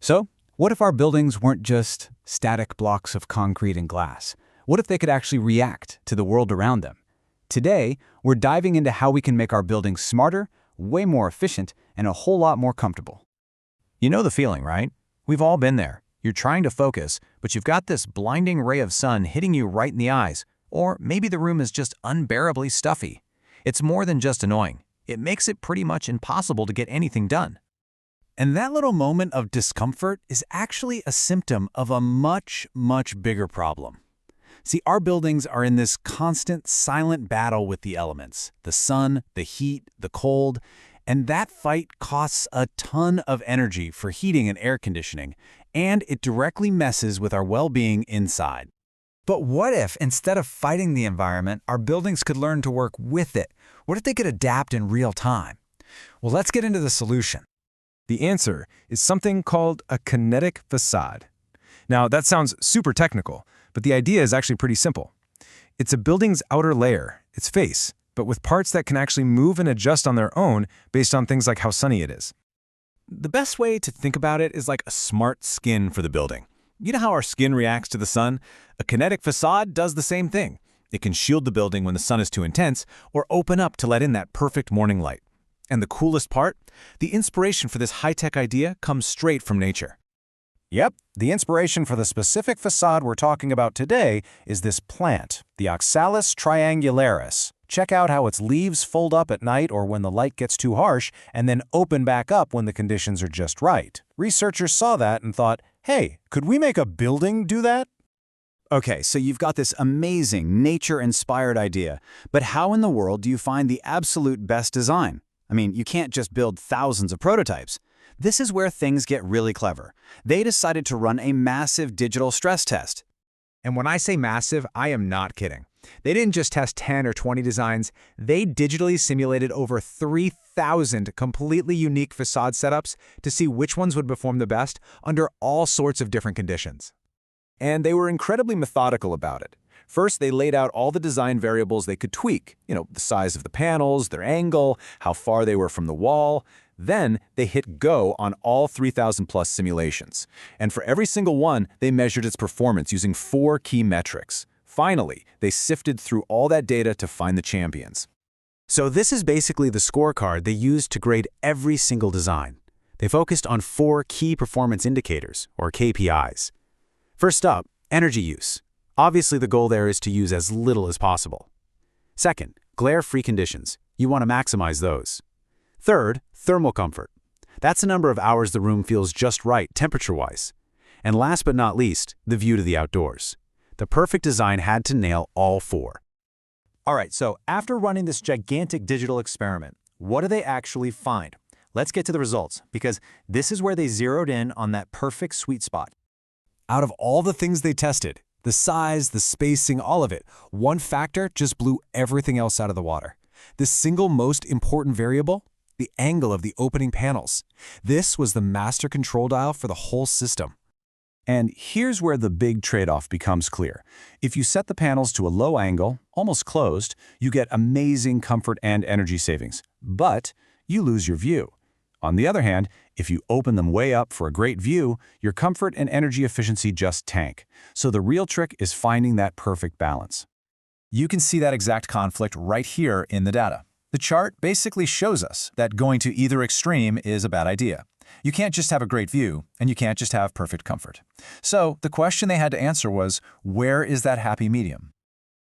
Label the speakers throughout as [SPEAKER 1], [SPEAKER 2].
[SPEAKER 1] So, what if our buildings weren't just static blocks of concrete and glass? What if they could actually react to the world around them? Today, we're diving into how we can make our buildings smarter, way more efficient, and a whole lot more comfortable.
[SPEAKER 2] You know the feeling, right? We've all been there. You're trying to focus, but you've got this blinding ray of sun hitting you right in the eyes. Or maybe the room is just unbearably stuffy. It's more than just annoying. It makes it pretty much impossible to get anything done.
[SPEAKER 1] And that little moment of discomfort is actually a symptom of a much, much bigger problem. See, our buildings are in this constant, silent battle with the elements, the sun, the heat, the cold, and that fight costs a ton of energy for heating and air conditioning, and it directly messes with our well-being inside. But what if, instead of fighting the environment, our buildings could learn to work with it? What if they could adapt in real time? Well, let's get into the solution.
[SPEAKER 3] The answer is something called a kinetic facade. Now, that sounds super technical, but the idea is actually pretty simple. It's a building's outer layer, its face, but with parts that can actually move and adjust on their own based on things like how sunny it is.
[SPEAKER 4] The best way to think about it is like a smart skin for the building. You know how our skin reacts to the sun? A kinetic facade does the same thing. It can shield the building when the sun is too intense or open up to let in that perfect morning light. And the coolest part? The inspiration for this high-tech idea comes straight from nature.
[SPEAKER 2] Yep, the inspiration for the specific facade we're talking about today is this plant, the Oxalis triangularis. Check out how its leaves fold up at night or when the light gets too harsh, and then open back up when the conditions are just right. Researchers saw that and thought, hey, could we make a building do that?
[SPEAKER 1] Okay, so you've got this amazing, nature-inspired idea, but how in the world do you find the absolute best design? I mean, you can't just build thousands of prototypes. This is where things get really clever. They decided to run a massive digital stress test.
[SPEAKER 4] And when I say massive, I am not kidding. They didn't just test 10 or 20 designs, they digitally simulated over 3,000 completely unique facade setups to see which ones would perform the best under all sorts of different conditions. And they were incredibly methodical about it. First, they laid out all the design variables they could tweak, the size of the panels, their angle, how far they were from the wall. Then, they hit go on all 3,000-plus simulations. And for every single one, they measured its performance using 4 key metrics. Finally, they sifted through all that data to find the champions.
[SPEAKER 1] So this is basically the scorecard they used to grade every single design. They focused on 4 key performance indicators, or KPIs. First up, energy use. Obviously, the goal there is to use as little as possible. Second, glare-free conditions. You want to maximize those. Third, thermal comfort. That's the number of hours the room feels just right temperature-wise. And last but not least, the view to the outdoors. The perfect design had to nail all 4.
[SPEAKER 2] All right, so after running this gigantic digital experiment, what do they actually find? Let's get to the results, because this is where they zeroed in on that perfect sweet spot.
[SPEAKER 1] Out of all the things they tested, the size, the spacing, all of it, one factor just blew everything else out of the water. The single most important variable? The angle of the opening panels. This was the master control dial for the whole system. And here's where the big trade-off becomes clear. If you set the panels to a low angle, almost closed, you get amazing comfort and energy savings. But you lose your view. On the other hand, if you open them way up for a great view, your comfort and energy efficiency just tank. So the real trick is finding that perfect balance. You can see that exact conflict right here in the data. The chart basically shows us that going to either extreme is a bad idea. You can't just have a great view, and you can't just have perfect comfort. So the question they had to answer was, where is that happy medium?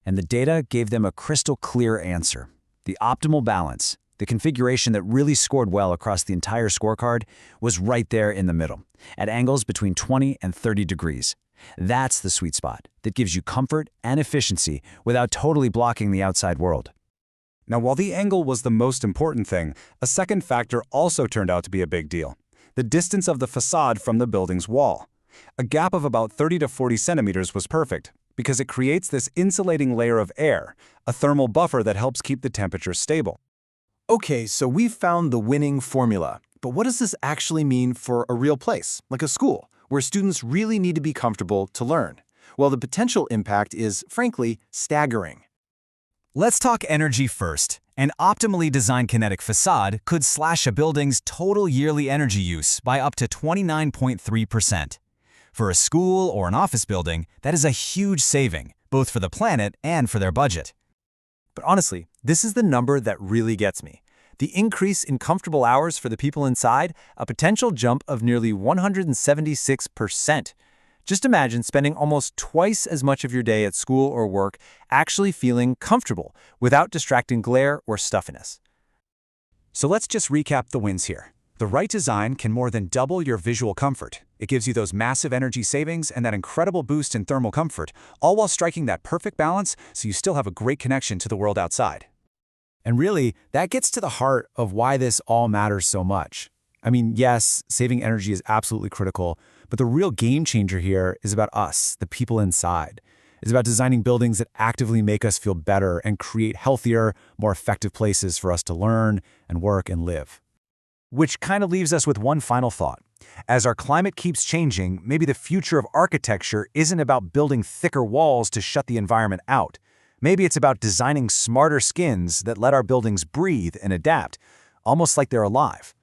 [SPEAKER 1] And the data gave them a crystal clear answer. The optimal balance, the configuration that really scored well across the entire scorecard, was right there in the middle, at angles between 20 and 30 degrees. That's the sweet spot that gives you comfort and efficiency without totally blocking the outside world. Now, while the angle was the most important thing, a second factor also turned out to be a big deal. The distance of the facade from the building's wall. A gap of about 30 to 40 centimeters was perfect because it creates this insulating layer of air, a thermal buffer that helps keep the temperature stable.
[SPEAKER 4] Okay, so we've found the winning formula. But what does this actually mean for a real place, like a school, where students really need to be comfortable to learn? Well, the potential impact is, frankly, staggering.
[SPEAKER 1] Let's talk energy first.
[SPEAKER 2] An optimally designed kinetic facade could slash a building's total yearly energy use by up to 29.3%. For a school or an office building, that is a huge saving, both for the planet and for their budget.
[SPEAKER 1] But honestly, this is the number that really gets me. The increase in comfortable hours for the people inside, a potential jump of nearly 176%. Just imagine spending almost twice as much of your day at school or work actually feeling comfortable without distracting glare or stuffiness.
[SPEAKER 4] So let's just recap the wins here. The right design can more than double your visual comfort. It gives you those massive energy savings and that incredible boost in thermal comfort, all while striking that perfect balance so you still have a great connection to the world outside.
[SPEAKER 1] And really, that gets to the heart of why this all matters so much. I mean, yes, saving energy is absolutely critical, but the real game changer here is about us, the people inside. It's about designing buildings that actively make us feel better and create healthier, more effective places for us to learn and work and live.
[SPEAKER 2] Which kind of leaves us with one final thought. As our climate keeps changing, maybe the future of architecture isn't about building thicker walls to shut the environment out. Maybe it's about designing smarter skins that let our buildings breathe and adapt, almost like they're alive.